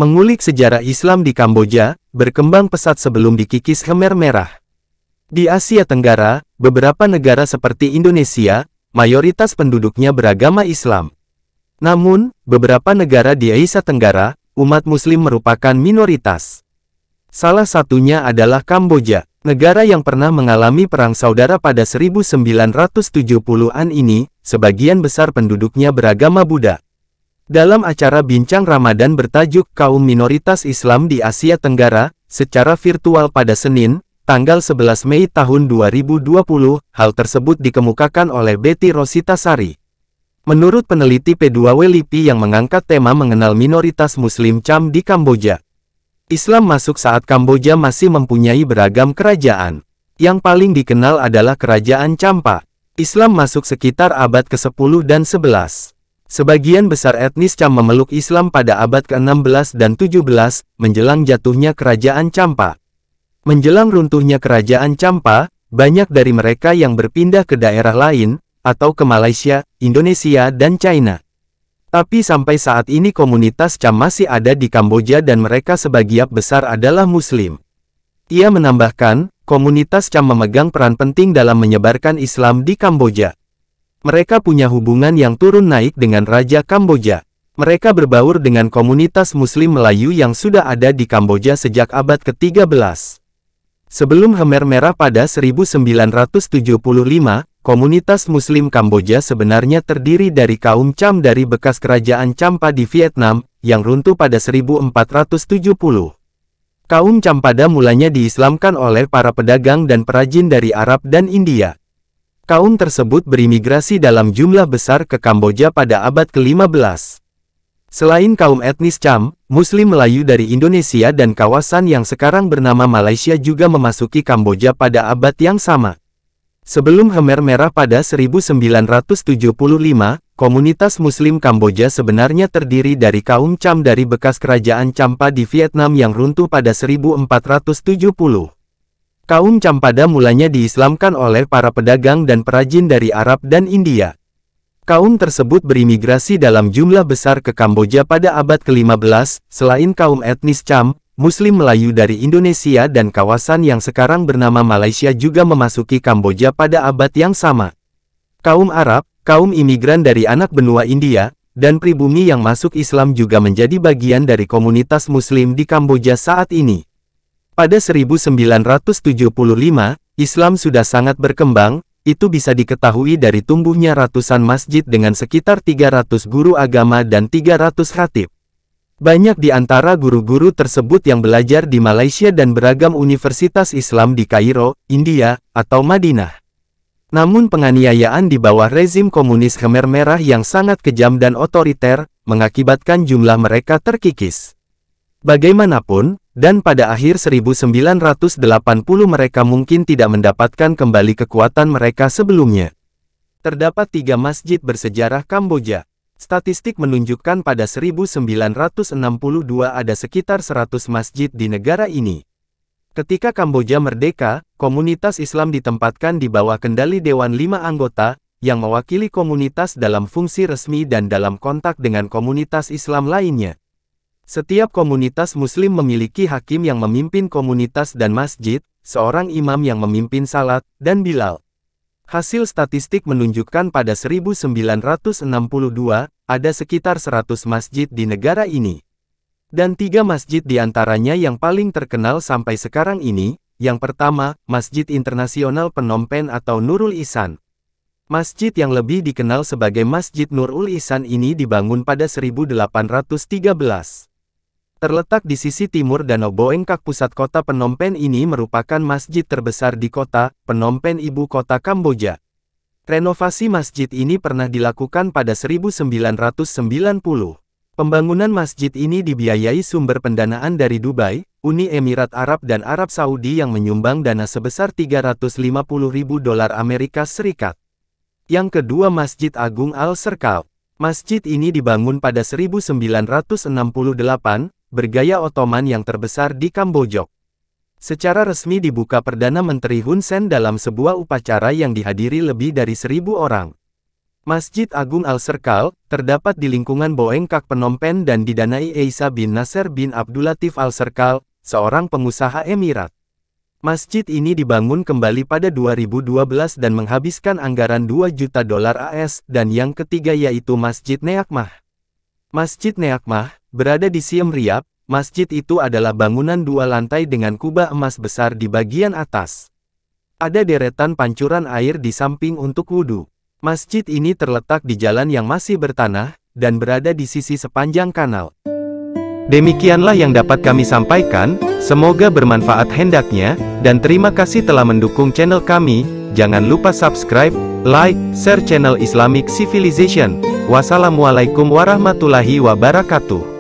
Mengulik sejarah Islam di Kamboja, berkembang pesat sebelum dikikis Khmer Merah. Di Asia Tenggara, beberapa negara seperti Indonesia, mayoritas penduduknya beragama Islam. Namun, beberapa negara di Asia Tenggara, umat Muslim merupakan minoritas. Salah satunya adalah Kamboja, negara yang pernah mengalami perang saudara pada 1970-an ini, sebagian besar penduduknya beragama Buddha. Dalam acara bincang Ramadan bertajuk Kaum Minoritas Islam di Asia Tenggara, secara virtual pada Senin, tanggal 11 Mei tahun 2020, hal tersebut dikemukakan oleh Betty Rosita Sari. Menurut peneliti P2W LIPI yang mengangkat tema mengenal minoritas Muslim Cham di Kamboja, Islam masuk saat Kamboja masih mempunyai beragam kerajaan. Yang paling dikenal adalah Kerajaan Champa. Islam masuk sekitar abad ke-10 dan 11. Sebagian besar etnis Cham memeluk Islam pada abad ke-16 dan 17, menjelang jatuhnya Kerajaan Champa. Menjelang runtuhnya Kerajaan Champa, banyak dari mereka yang berpindah ke daerah lain, atau ke Malaysia, Indonesia dan China. Tapi sampai saat ini komunitas Cham masih ada di Kamboja dan mereka sebagian besar adalah Muslim. Ia menambahkan, komunitas Cham memegang peran penting dalam menyebarkan Islam di Kamboja. Mereka punya hubungan yang turun naik dengan Raja Kamboja. Mereka berbaur dengan komunitas Muslim Melayu yang sudah ada di Kamboja sejak abad ke-13. Sebelum Khmer Merah pada 1975, komunitas Muslim Kamboja sebenarnya terdiri dari kaum Cham dari bekas Kerajaan Champa di Vietnam, yang runtuh pada 1470. Kaum Cham pada mulanya diislamkan oleh para pedagang dan perajin dari Arab dan India. Kaum tersebut berimigrasi dalam jumlah besar ke Kamboja pada abad ke-15. Selain kaum etnis Cham, Muslim Melayu dari Indonesia dan kawasan yang sekarang bernama Malaysia juga memasuki Kamboja pada abad yang sama. Sebelum Khmer Merah pada 1975, komunitas Muslim Kamboja sebenarnya terdiri dari kaum Cham dari bekas Kerajaan Champa di Vietnam yang runtuh pada 1470. Kaum Cham pada mulanya diislamkan oleh para pedagang dan perajin dari Arab dan India. Kaum tersebut berimigrasi dalam jumlah besar ke Kamboja pada abad ke-15, selain kaum etnis Cham, Muslim Melayu dari Indonesia dan kawasan yang sekarang bernama Malaysia juga memasuki Kamboja pada abad yang sama. Kaum Arab, kaum imigran dari anak benua India, dan pribumi yang masuk Islam juga menjadi bagian dari komunitas Muslim di Kamboja saat ini. Pada 1975, Islam sudah sangat berkembang, itu bisa diketahui dari tumbuhnya ratusan masjid dengan sekitar 300 guru agama dan 300 khatib. Banyak di antara guru-guru tersebut yang belajar di Malaysia dan beragam universitas Islam di Kairo, India, atau Madinah. Namun penganiayaan di bawah rezim komunis Khmer Merah yang sangat kejam dan otoriter, mengakibatkan jumlah mereka terkikis. Bagaimanapun, dan pada akhir 1980 mereka mungkin tidak mendapatkan kembali kekuatan mereka sebelumnya. Terdapat 3 masjid bersejarah Kamboja. Statistik menunjukkan pada 1962 ada sekitar 100 masjid di negara ini. Ketika Kamboja merdeka, komunitas Islam ditempatkan di bawah kendali Dewan 5 anggota, yang mewakili komunitas dalam fungsi resmi dan dalam kontak dengan komunitas Islam lainnya. Setiap komunitas Muslim memiliki hakim yang memimpin komunitas dan masjid, seorang imam yang memimpin salat, dan bilal. Hasil statistik menunjukkan pada 1962, ada sekitar 100 masjid di negara ini. Dan 3 masjid diantaranya yang paling terkenal sampai sekarang ini, yang pertama, Masjid Internasional Phnom Penh atau Nurul Ihsan. Masjid yang lebih dikenal sebagai Masjid Nurul Ihsan ini dibangun pada 1813. Terletak di sisi timur Danau Boengkak pusat kota Phnom Penh ini merupakan masjid terbesar di kota, Phnom Penh ibu kota Kamboja. Renovasi masjid ini pernah dilakukan pada 1990. Pembangunan masjid ini dibiayai sumber pendanaan dari Dubai, Uni Emirat Arab dan Arab Saudi yang menyumbang dana sebesar $350.000 Amerika Serikat. Yang kedua Masjid Agung Al-Serkal. Masjid ini dibangun pada 1968, bergaya Ottoman yang terbesar di Kamboja. Secara resmi dibuka Perdana Menteri Hun Sen dalam sebuah upacara yang dihadiri lebih dari 1.000 orang. Masjid Agung Al-Serkal, terdapat di lingkungan Boengkak Phnom Penh dan didanai Isa bin Nasser bin Abdulatif Al-Serkal, seorang pengusaha Emirat. Masjid ini dibangun kembali pada 2012 dan menghabiskan anggaran $2 juta AS, dan yang ketiga yaitu Masjid Neakmah. Masjid Neakmah, berada di Siem Reap. Masjid itu adalah bangunan 2 lantai dengan kubah emas besar di bagian atas. Ada deretan pancuran air di samping untuk wudhu. Masjid ini terletak di jalan yang masih bertanah, dan berada di sisi sepanjang kanal. Demikianlah yang dapat kami sampaikan, semoga bermanfaat hendaknya, dan terima kasih telah mendukung channel kami. Jangan lupa subscribe, like, share channel Islamic Civilization. Wassalamualaikum warahmatullahi wabarakatuh.